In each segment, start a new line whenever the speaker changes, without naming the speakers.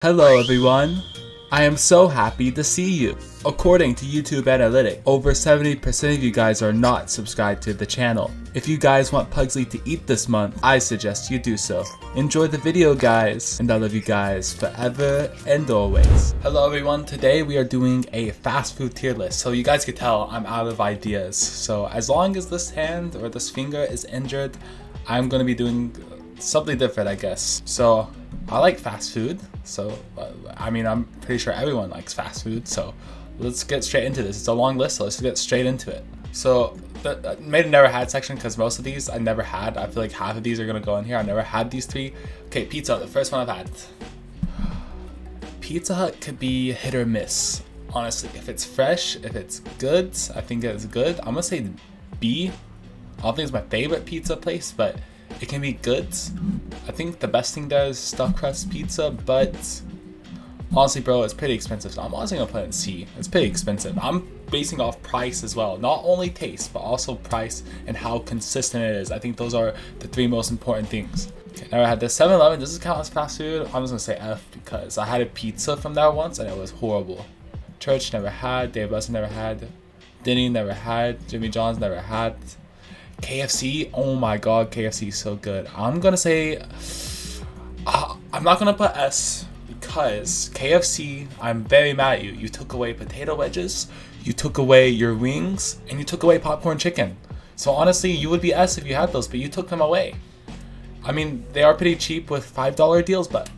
Hello everyone! I am so happy to see you! According to YouTube Analytics, over 70% of you guys are not subscribed to the channel. If you guys want Pugsley to eat this month, I suggest you do so. Enjoy the video guys, and I love you guys forever and always. Hello everyone, today we are doing a fast food tier list. So you guys can tell I'm out of ideas. So as long as this hand or this finger is injured, I'm gonna be doing something different, I guess. So I like fast food, so I mean I'm pretty sure everyone likes fast food, so let's get straight into this. It's a long list, so let's get straight into it. So I made a never had section because most of these I never had. I feel like half of these are gonna go in here. I never had these three. Okay, pizza, the first one I've had. Pizza Hut could be hit or miss, honestly. If it's fresh, if it's good, I think it's good. I'm gonna say B. I don't think it's my favorite pizza place, but it can be good. I think the best thing there is stuffed crust pizza, but honestly bro, it's pretty expensive, so I'm honestly gonna put it in C. It's pretty expensive. I'm basing off price as well, not only taste but also price and how consistent it is. I think those are the three most important things. Okay, never had this. 7-Eleven, does this count as fast food? I'm just gonna say F because I had a pizza from there once and it was horrible. Church, never had. Dave Buster, never had. Denny, never had. Jimmy John's, never had. KFC, oh my god, KFC is so good. I'm gonna say I'm not gonna put S because KFC, I'm very mad at you. You took away potato wedges, you took away your wings, and you took away popcorn chicken. So honestly, you would be S if you had those, but you took them away. I mean, they are pretty cheap with $5 deals, but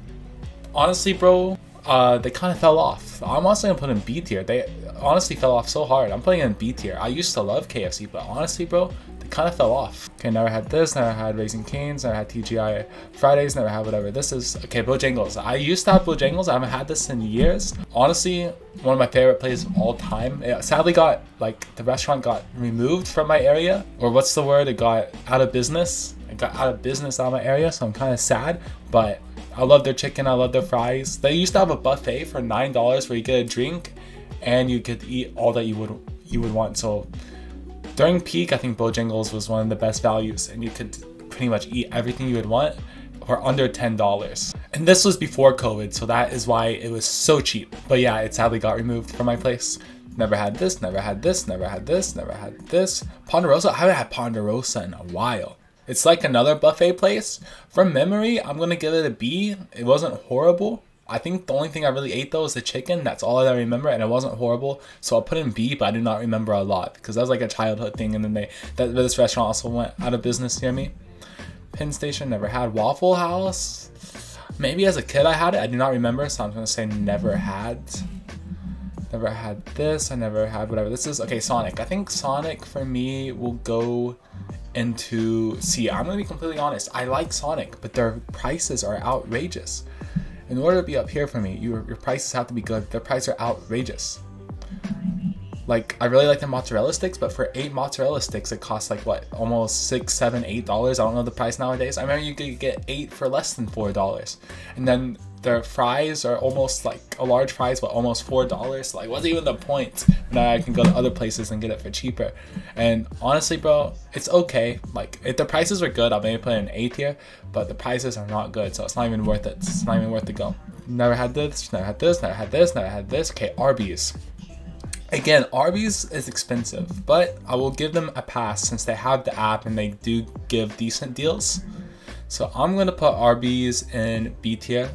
honestly bro, they kind of fell off. I'm honestly gonna put in B tier. They honestly fell off so hard. I'm putting in B tier. I used to love KFC, but honestly bro, kind of fell off. Okay, never had this, never had Raising Cane's, never had TGI Fridays, never had whatever this is. Okay, Bojangles. I used to have Bojangles. I haven't had this in years. Honestly, one of my favorite places of all time. It sadly got, like, the restaurant got removed from my area, or what's the word? It got out of business. It got out of business out of my area, so I'm kind of sad, but I love their chicken. I love their fries. They used to have a buffet for $9 where you get a drink and you could eat all that you would want. So during peak, I think Bojangles was one of the best values and you could pretty much eat everything you would want for under $10. And this was before COVID, so that is why it was so cheap. But yeah, it sadly got removed from my place. Never had this, never had this, never had this, never had this. Ponderosa, I haven't had Ponderosa in a while. It's like another buffet place. From memory, I'm gonna give it a B. It wasn't horrible. I think the only thing I really ate though was the chicken. That's all I remember, and it wasn't horrible. So I'll put in B, but I do not remember a lot because that was like a childhood thing. And then this restaurant also went out of business near me. Penn Station, never had. Waffle House, maybe as a kid I had it. I do not remember, so I'm gonna say never had. Never had this. I never had whatever this is. Okay, Sonic. I think Sonic for me will go into C. I'm gonna be completely honest. I like Sonic, but their prices are outrageous. In order to be up here for me, your prices have to be good. Their prices are outrageous. Like, I really like the mozzarella sticks, but for 8 mozzarella sticks, it costs like what, almost $6, $7, $8. I don't know the price nowadays. I remember you could get 8 for less than $4. And then their fries are almost like a large fries, but almost $4. Like, what's even the point? Now I can go to other places and get it for cheaper. And honestly, bro, it's okay. Like, if the prices were good, I'll maybe put it in A tier, but the prices are not good, so it's not even worth it. It's not even worth the go. Never had this, never had this, never had this, never had this. Okay, Arby's. Again, Arby's is expensive, but I will give them a pass since they have the app and they do give decent deals. So I'm gonna put Arby's in B tier.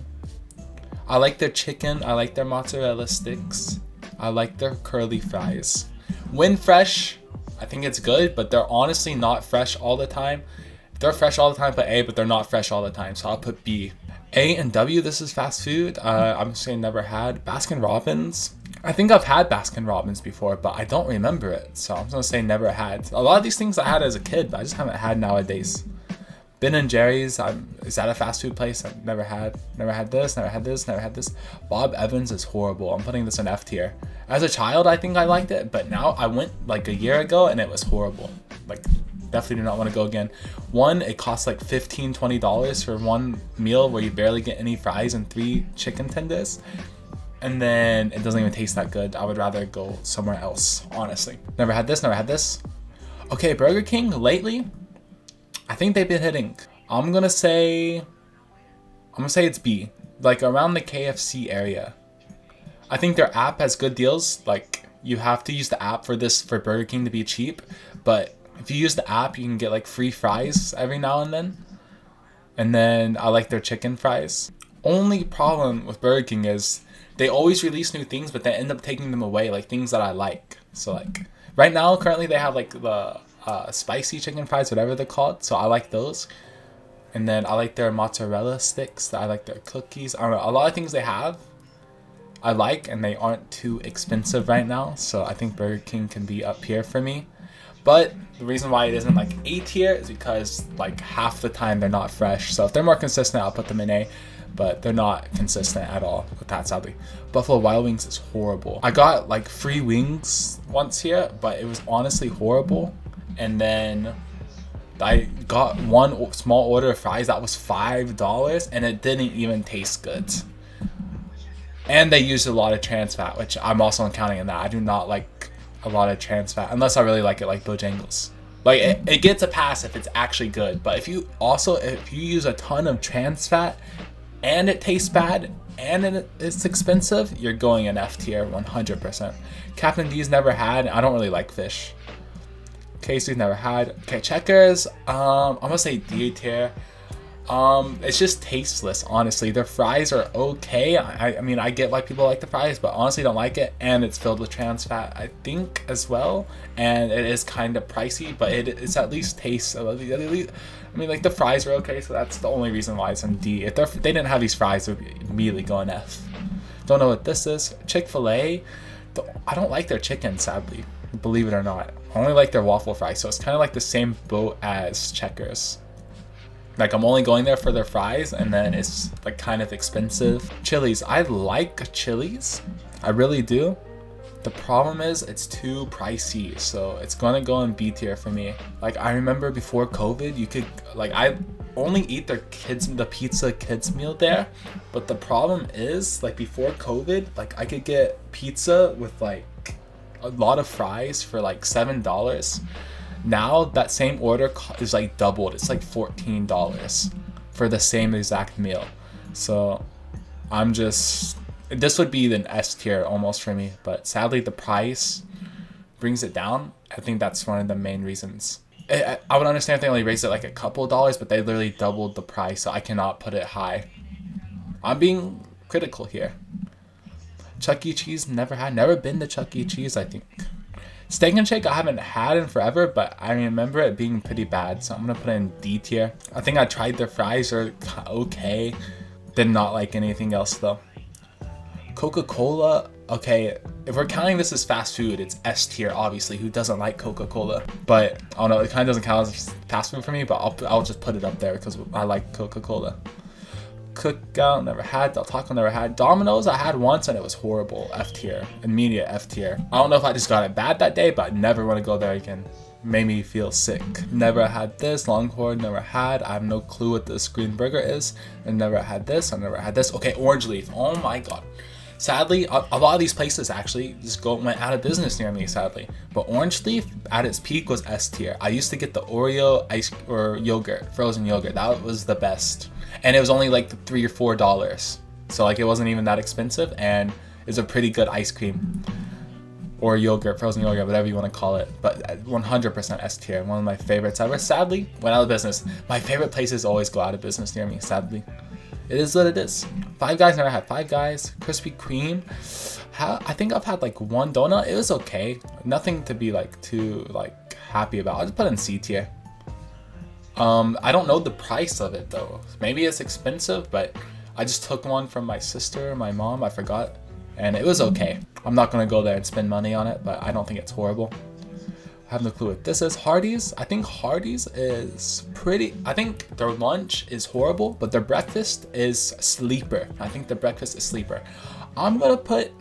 I like their chicken, I like their mozzarella sticks, I like their curly fries. When fresh, I think it's good, but they're honestly not fresh all the time. They're fresh all the time, put A, but they're not fresh all the time, so I'll put B. A and W, this is fast food. I'm saying never had. Baskin Robbins. I think I've had Baskin Robbins before, but I don't remember it, so I'm gonna say never had. A lot of these things I had as a kid, but I just haven't had nowadays. Ben & Jerry's, is that a fast food place? I've never had. Never had this, never had this, never had this. Bob Evans is horrible. I'm putting this in F tier. As a child, I think I liked it, but now I went like a year ago and it was horrible. Like, definitely do not want to go again. One, it costs like $15, $20 for one meal where you barely get any fries and 3 chicken tenders. And then it doesn't even taste that good. I would rather go somewhere else, honestly. Never had this, never had this. Okay, Burger King, lately, I think they've been hitting. I'm gonna say it's B. like around the KFC area. I think their app has good deals. Like you have to use the app for Burger King to be cheap, but if you use the app, you can get like free fries every now and then. And then I like their chicken fries. Only problem with Burger King is they always release new things, but they end up taking them away, like things that I like. So like right now, currently they have like the spicy chicken fries, whatever they're called. So I like those. And then I like their mozzarella sticks. I like their cookies. I don't know, a lot of things they have I like, and they aren't too expensive right now. So I think Burger King can be up here for me. But the reason why it isn't like A tier is because like half the time they're not fresh. So if they're more consistent, I'll put them in A. But they're not consistent at all with that, sadly. Buffalo Wild Wings is horrible. I got like free wings once here, but it was honestly horrible. And then I got one small order of fries that was $5, and it didn't even taste good. And they used a lot of trans fat, which I'm also counting in that. I do not like a lot of trans fat unless I really like it, like Bojangles. Like it gets a pass if it's actually good, but if you use a ton of trans fat and it tastes bad and it's expensive, you're going in F tier 100%. Captain D's never had. I don't really like fish. KC's never had. Okay, Checkers. I'm gonna say D tier. It's just tasteless, honestly. Their fries are okay. I mean, I get why people like the fries, but honestly don't like it. And it's filled with trans fat, I think, as well. And it is kind of pricey, but it's at least tastes. I mean, like the fries are okay, so that's the only reason why it's in D. If they didn't have these fries, it would immediately go in F. Don't know what this is. Chick-fil-A. I don't like their chicken, sadly. Believe it or not. I only like their waffle fries, so it's kind of like the same boat as Checkers. Like I'm only going there for their fries, and then it's like kind of expensive. Chili's, I like Chili's, I really do. The problem is it's too pricey, so it's gonna go in B tier for me. Like I remember before COVID, you could I only eat the pizza kids meal there, but the problem is like before COVID, like I could get pizza with like a lot of fries for like $7. Now that same order is like doubled. It's like $14 for the same exact meal. So this would be an S tier almost for me, but sadly the price brings it down. I think that's one of the main reasons. I would understand if they only raised it like a couple dollars, but they literally doubled the price, so I cannot put it high. I'm being critical here. Chuck E. Cheese, never been to Chuck E. Cheese, I think. Steak and Shake I haven't had in forever, but I remember it being pretty bad, so I'm gonna put it in D tier. I think I tried their fries, are okay. Did not like anything else though. Coca-Cola, okay, if we're counting this as fast food, it's S tier, obviously. Who doesn't like Coca-Cola? But I don't know, it kind of doesn't count as fast food for me, but I'll just put it up there because I like Coca-Cola. Cookout, never had. Del Taco, never had. Domino's, I had once and it was horrible. F tier. Immediate F tier. I don't know if I just got it bad that day, but I never want to go there again. Made me feel sick. Never had this. Longhorn, never had. I have no clue what this green burger is. And never had this. I never had this. Okay, Orange Leaf. Oh my god. Sadly, a lot of these places actually just went out of business near me, sadly. But Orange Leaf, at its peak, was S tier. I used to get the Oreo ice or yogurt, frozen yogurt. That was the best. And it was only like $3 or $4. So like it wasn't even that expensive, and it's a pretty good ice cream. Or yogurt, frozen yogurt, whatever you want to call it. But 100% S tier, one of my favorites ever. Sadly, went out of business. My favorite places always go out of business near me, sadly. It is what it is. Five Guys, never had Five Guys. Krispy Kreme, I think I've had like one donut. It was okay. Nothing to be like too like happy about. I'll just put it in C tier. I don't know the price of it though. Maybe it's expensive, but I just took one from my sister, my mom, I forgot. And it was okay. I'm not gonna go there and spend money on it, but I don't think it's horrible. I have no clue what this is. Hardee's. I think Hardee's is pretty. I think their lunch is horrible, but their breakfast is sleeper. I think their breakfast is sleeper. I'm gonna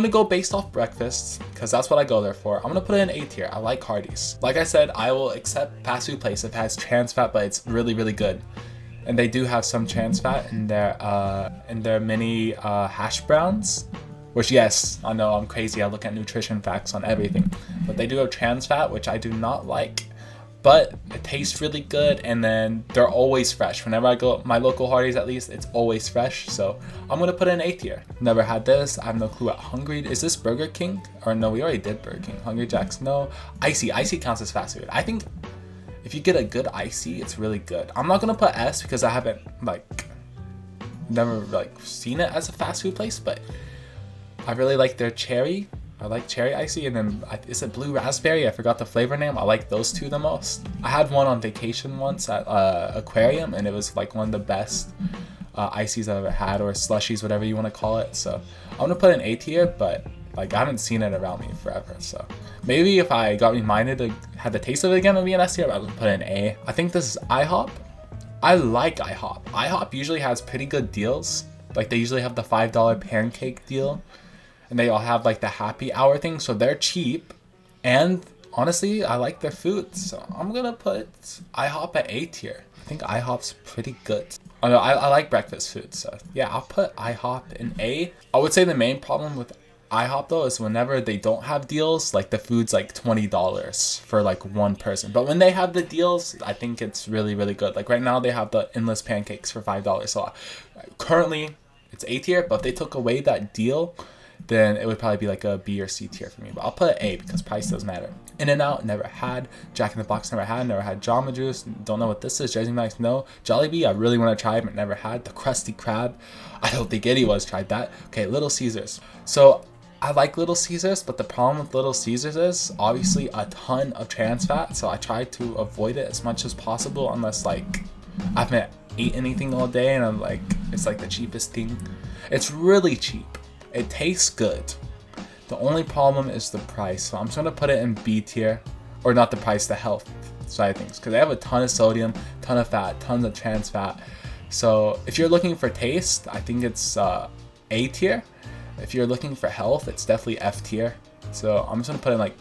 go based off breakfast because that's what I go there for. I'm gonna put it in A tier. I like Hardee's. Like I said, I will accept fast food place if it has trans fat, but it's really, really good. And they do have some trans fat in their mini hash browns. Which, yes, I know I'm crazy. I look at nutrition facts on everything. But they do have trans fat, which I do not like. but it tastes really good, and then they're always fresh. Whenever I go my local Hardee's, at least, it's always fresh. So I'm gonna put it in A tier. Never had this. I have no clue what Hungry. Is this Burger King? Or no, we already did Burger King. Hungry Jack's, no. Icy counts as fast food. I think if you get a good Icy, it's really good. I'm not gonna put S because I haven't never seen it as a fast food place, but I really like their cherry. I like cherry Icy, and then is it blue raspberry? I forgot the flavor name. I like those two the most. I had one on vacation once at Aquarium, and it was like one of the best Icies I've ever had, or slushies, whatever you want to call it. So I'm gonna put an A tier, but like I haven't seen it around me forever. So maybe if I got reminded to have the taste of it again, it'd be an S tier. I would put an A. I think this is IHOP. I like IHOP. IHOP usually has pretty good deals. Like they usually have the $5 pancake deal. And they all have like the happy hour thing, so they're cheap, and honestly I like their food, so I'm gonna put IHOP at A tier. I think IHOP's pretty good. Oh no, I like breakfast food, so yeah, I'll put IHOP in A. I would say the main problem with IHOP though is whenever they don't have deals, like the food's like $20 for like one person, but when they have the deals, I think it's really good. Like right now they have the endless pancakes for $5, so currently it's A tier, but if they took away that deal, then it would probably be like a B or C tier for me. But I'll put A because price does matter. In-N-Out, never had. Jack in the Box, never had. Never had Jamba Juice. Don't know what this is. Jersey Mike's, no. Jollibee, I really want to try it, but never had. The Krusty Krab, I don't think anyone's tried that. Okay, Little Caesars. So I like Little Caesars, but the problem with Little Caesars is obviously a ton of trans fat. So I try to avoid it as much as possible, unless like I haven't ate anything all day and I'm like, it's like the cheapest thing. It's really cheap. It tastes good. The only problem is the price. So I'm just gonna put it in B tier, or not the price, the health side of things, because they have a ton of sodium, ton of fat, tons of trans fat. So if you're looking for taste, I think it's A tier. If you're looking for health, it's definitely F tier. So I'm just gonna put it like,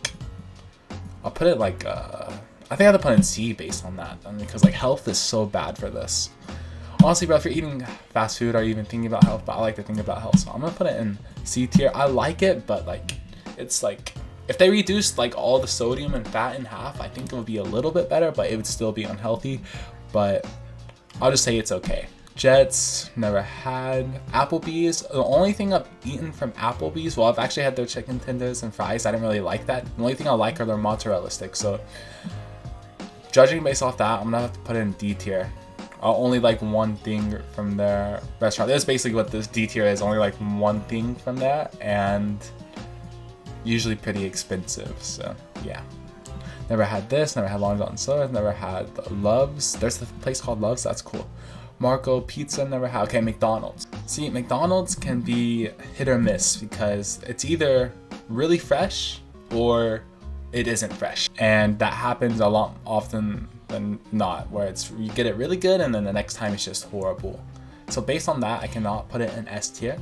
I'll put it like, I think I have to put in C based on that, because like health is so bad for this. Honestly, bro, if you're eating fast food, are you even thinking about health? But I like to think about health, so I'm gonna put it in C tier. I like it, but like, it's like, if they reduced like all the sodium and fat in half, I think it would be a little bit better, but it would still be unhealthy. But I'll just say it's okay. Jets, never had. Applebee's, the only thing I've eaten from Applebee's, well, I've actually had their chicken tenders and fries. I didn't really like that. The only thing I like are their mozzarella sticks. So judging based off that, I'm gonna have to put it in D tier. I'll only like one thing from their restaurant. That's basically what this D tier is, only like one thing from there, and usually pretty expensive, so yeah. Never had this, never had Long John Silver's, never had Love's. There's a place called Love's, that's cool. Marco Pizza, never had. Okay, McDonald's. See, McDonald's can be hit or miss because it's either really fresh or it isn't fresh. And that happens a lot often than not, where it's you get it really good and then the next time it's just horrible. So based on that, I cannot put it in S tier.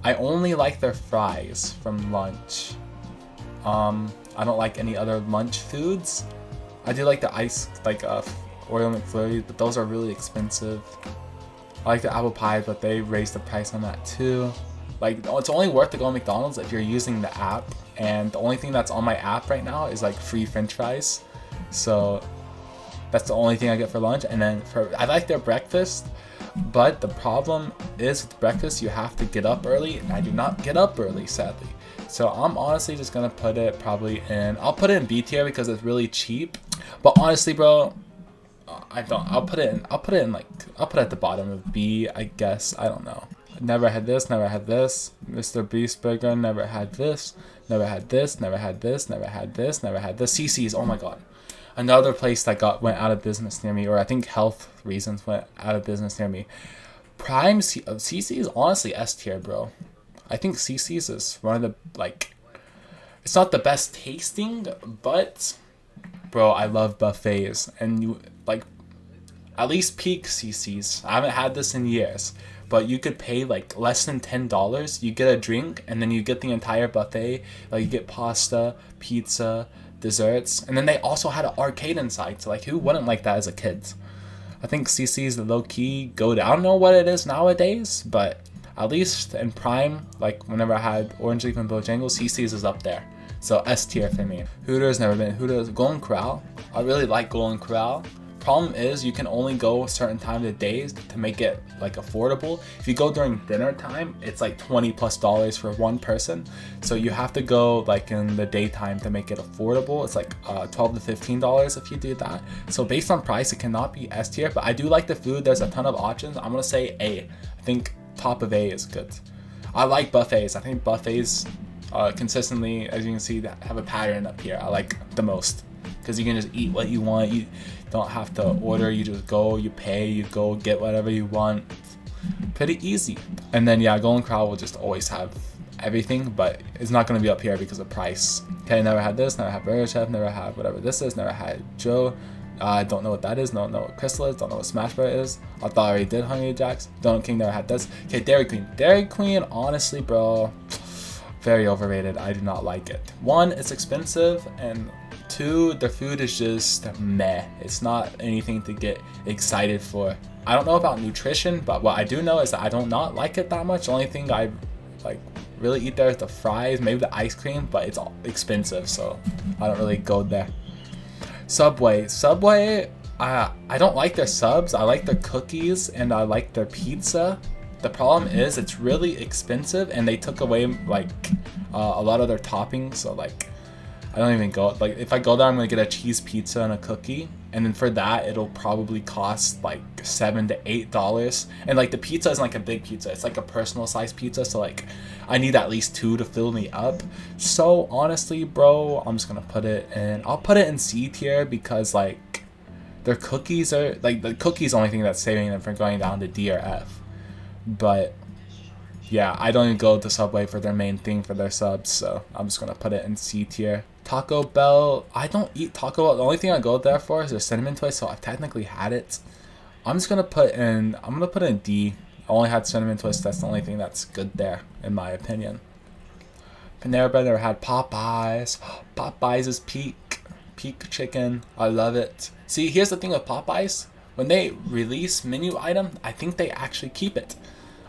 I only like their fries from lunch. I don't like any other lunch foods. I do like the ice, like Oreo McFlurry, but those are really expensive. I like the apple pie, but they raised the price on that too. Like, it's only worth to go to McDonald's if you're using the app, and the only thing that's on my app right now is like free French fries. So that's the only thing I get for lunch. And then I like their breakfast, but the problem is with breakfast, you have to get up early, and I do not get up early, sadly. So I'm honestly just gonna put it probably in, I'll put it in B tier because it's really cheap. But honestly, bro, I'll put it at the bottom of B, I guess. I don't know. Never had this, never had this. Mr. Beast Burger, never had this. Never had this, never had this, never had this, never had this. CC's, oh my god. Another place that went out of business near me, or I think health reasons went out of business near me. Prime CC's, honestly S tier, bro. I think CC's is one of the, like, it's not the best tasting, but bro, I love buffets, and you like at least peak CC's. I haven't had this in years, but you could pay like less than $10. You get a drink, and then you get the entire buffet. Like you get pasta, pizza, desserts, and then they also had an arcade inside. So like, who wouldn't like that as a kid? I think CC's low key go down. I don't know what it is nowadays, but at least in Prime, like whenever I had Orange Leaf and Bojangles, CC's is up there. So S tier for me. Hooters, never been. Hooters, Golden Corral. I really like Golden Corral. Problem is you can only go a certain time of the days to make it like affordable. If you go during dinner time, it's like $20+ for one person. So you have to go like in the daytime to make it affordable. It's like $12 to $15 if you do that. So based on price, it cannot be S tier, but I do like the food. There's a ton of options. I'm gonna say A. I think top of A is good. I like buffets. I think buffets consistently, as you can see, that have a pattern up here. I like the most because you can just eat what you want. You don't have to order. You just go, you pay, you go get whatever you want. Pretty easy. And then yeah, Golden Corral will just always have everything, but it's not going to be up here because of price. Okay, never had this, never had Burger Chef, never had whatever this is, never had Joe. I don't know what that is, don't know what Crystal is, don't know what Smash Bar is. I thought I already did Hungry Jack's. Donut King, never had this. Okay, Dairy Queen. Dairy Queen, honestly, bro, very overrated. I do not like it. One, it's expensive, and two, their food is just meh. It's not anything to get excited for. I don't know about nutrition, but what I do know is that I do not like it that much. The only thing I like really eat there is the fries, maybe the ice cream, but it's all expensive, so I don't really go there. Subway, I don't like their subs. I like their cookies and I like their pizza. The problem is it's really expensive and they took away like a lot of their toppings, so like I don't even go. Like if I go there, I'm gonna get a cheese pizza and a cookie, and then for that it'll probably cost like $7 to $8. And like the pizza isn't like a big pizza, it's like a personal size pizza, so like I need at least 2 to fill me up. So honestly, bro, I'm just gonna put it in. I'll put it in C tier because like their cookies are like the cookies the only thing that's saving them from going down to D or F. But yeah, I don't even go to Subway for their main thing for their subs, so I'm just gonna put it in C tier. Taco Bell, I don't eat Taco Bell. The only thing I go there for is their cinnamon twist, so I've technically had it. I'm gonna put in D. I only had cinnamon twist. That's the only thing that's good there, in my opinion. Panera Bread, never had Popeyes. Popeyes is peak chicken. I love it. See, here's the thing with Popeyes. When they release menu item, I think they actually keep it.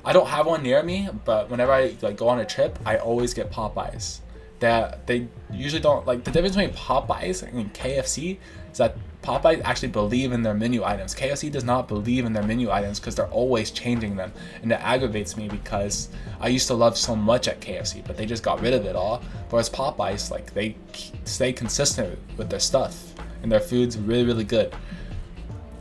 I don't have one near me, but whenever I like go on a trip, I always get Popeyes. That they usually don't like. The difference between Popeyes and KFC is that Popeyes actually believe in their menu items. KFC does not believe in their menu items because they're always changing them, and it aggravates me because I used to love so much at KFC, but they just got rid of it all. Whereas Popeyes, like they stay consistent with their stuff, and their food's really, really good.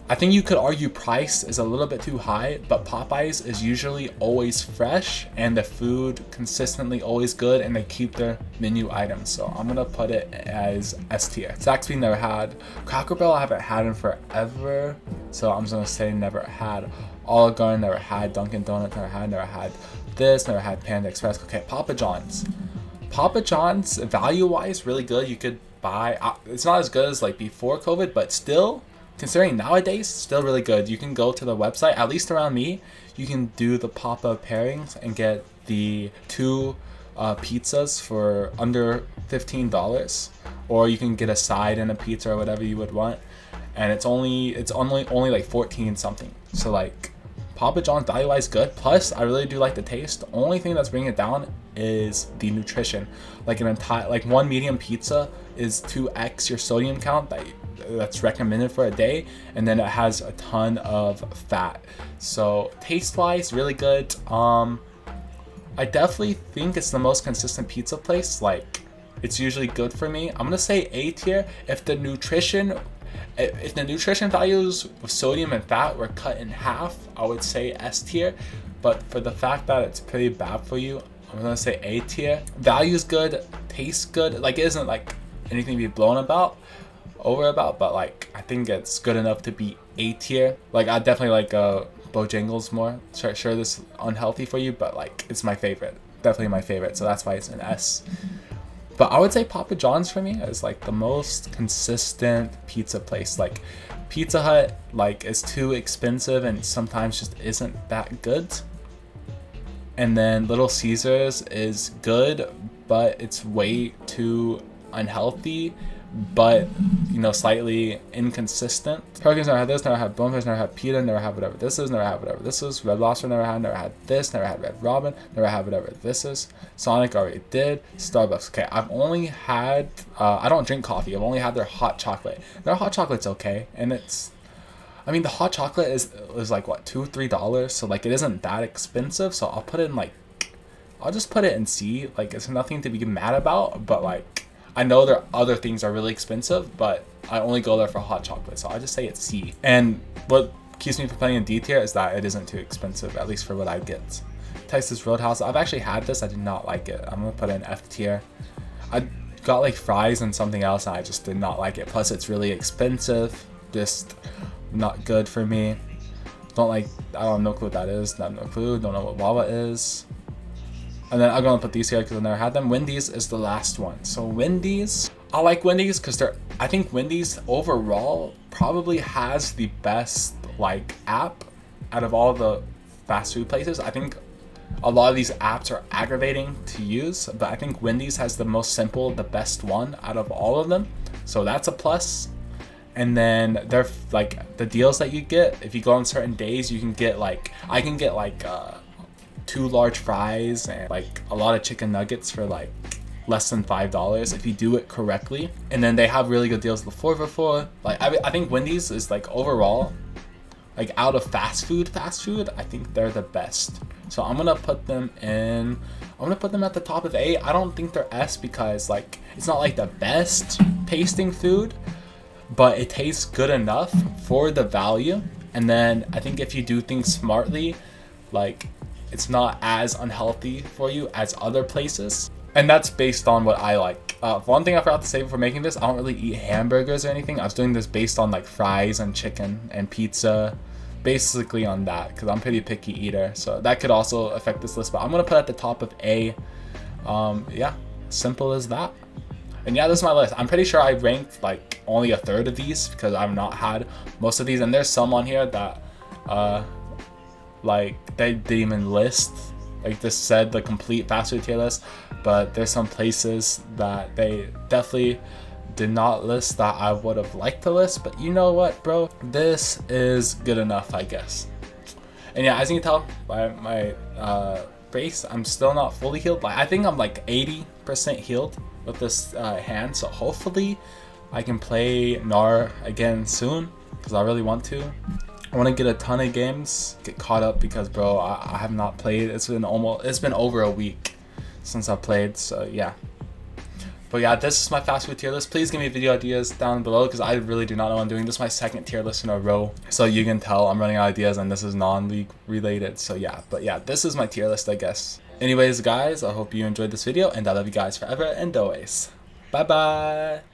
I think you could argue price is a little bit too high, but Popeyes is usually always fresh and the food consistently always good, and they keep their menu items. So I'm gonna put it as S tier. Zaxby's never had. Cracker Barrel I haven't had in forever, so I'm just gonna say never had. Olive Garden never had. Dunkin' Donuts never had this, never had Panda Express. Okay, Papa John's. Papa John's value wise really good. You could buy, it's not as good as like before COVID, but still, considering nowadays, still really good. You can go to the website, at least around me, you can do the Papa pairings and get the 2 pizzas for under $15, or you can get a side and a pizza or whatever you would want, and it's only like 14 something. So like Papa John's value wise good. Plus I really do like the taste. The only thing that's bringing it down is the nutrition. Like one medium pizza is 2x your sodium count that's recommended for a day, and then it has a ton of fat. So taste wise really good. I definitely think it's the most consistent pizza place. Like it's usually good for me. I'm gonna say A tier. If the nutrition values of sodium and fat were cut in half, I would say S tier, but for the fact that it's pretty bad for you, I'm gonna say A tier. Value's good, tastes good. Like it isn't like anything to be blown over about, but like I think it's good enough to be A tier. Like I definitely like Bojangles more. Sure this is unhealthy for you, but like it's my favorite, definitely my favorite, so that's why it's an S. But I would say Papa John's for me is like the most consistent pizza place. Like Pizza Hut like is too expensive and sometimes just isn't that good. And then Little Caesars is good, but it's way too unhealthy. but you know, slightly inconsistent. Hurricanes never had this, never had Bonefish, never had PETA, never had whatever this is, never had whatever this is. Red Lobster never had this, never had Red Robin, never had whatever this is. Sonic already did. Starbucks, okay, I've only had, I don't drink coffee, I've only had their hot chocolate. Their hot chocolate's okay, and it's, I mean, the hot chocolate is like what, $2-3, so like it isn't that expensive, so I'll put it in like, I'll just put it in C. Like, it's nothing to be mad about, but like, I know there are other things are really expensive, but I only go there for hot chocolate, so I just say it's C. And what keeps me from playing in D tier is that it isn't too expensive, at least for what I get. Texas Roadhouse, I've actually had this, I did not like it. I'm gonna put it in F tier. I got like fries and something else, and I just did not like it. Plus, it's really expensive, just not good for me. Don't like, I don't have no clue what that is, not no clue, don't know what Wawa is. And then I'm gonna put these here because I've never had them. Wendy's is the last one. So Wendy's, I like Wendy's because I think Wendy's overall probably has the best like app out of all the fast food places. I think a lot of these apps are aggravating to use, but I think Wendy's has the most simple, the best one out of all of them. So that's a plus. And then they're like the deals that you get, if you go on certain days, you can get like, I can get like 2 large fries and like a lot of chicken nuggets for like less than $5 if you do it correctly. And then they have really good deals with the 4 for 4. Like I think Wendy's is like overall, like out of fast food, I think they're the best. So I'm gonna put them in, I'm gonna put them at the top of A. I don't think they're S because like it's not like the best tasting food, but it tastes good enough for the value. And then I think if you do things smartly, like it's not as unhealthy for you as other places. And that's based on what I like. One thing I forgot to say before making this, I don't really eat hamburgers or anything. I was doing this based on like fries and chicken and pizza, basically on that, because I'm a pretty picky eater. So that could also affect this list, but I'm gonna put at the top of A. Yeah, simple as that. And yeah, this is my list. I'm pretty sure I ranked like only a third of these because I've not had most of these. And there's some on here that like they didn't even list. Like this said the complete fast food tier list, but there's some places that they definitely did not list that I would have liked to list. But you know what, bro? This is good enough, I guess. And yeah, as you can tell by my face, I'm still not fully healed. Like I think I'm like 80% healed with this hand, so hopefully I can play Gnar again soon because I really want to. I want to get a ton of games, get caught up because bro, I have not played. It's been over a week since I played, so yeah. But yeah, this is my fast food tier list. Please give me video ideas down below because I really do not know what I'm doing. This is my second tier list in a row, so you can tell I'm running out of ideas and this is non-league related. So yeah, but yeah, this is my tier list, I guess. Anyways guys, I hope you enjoyed this video and I love you guys forever and always. Bye bye.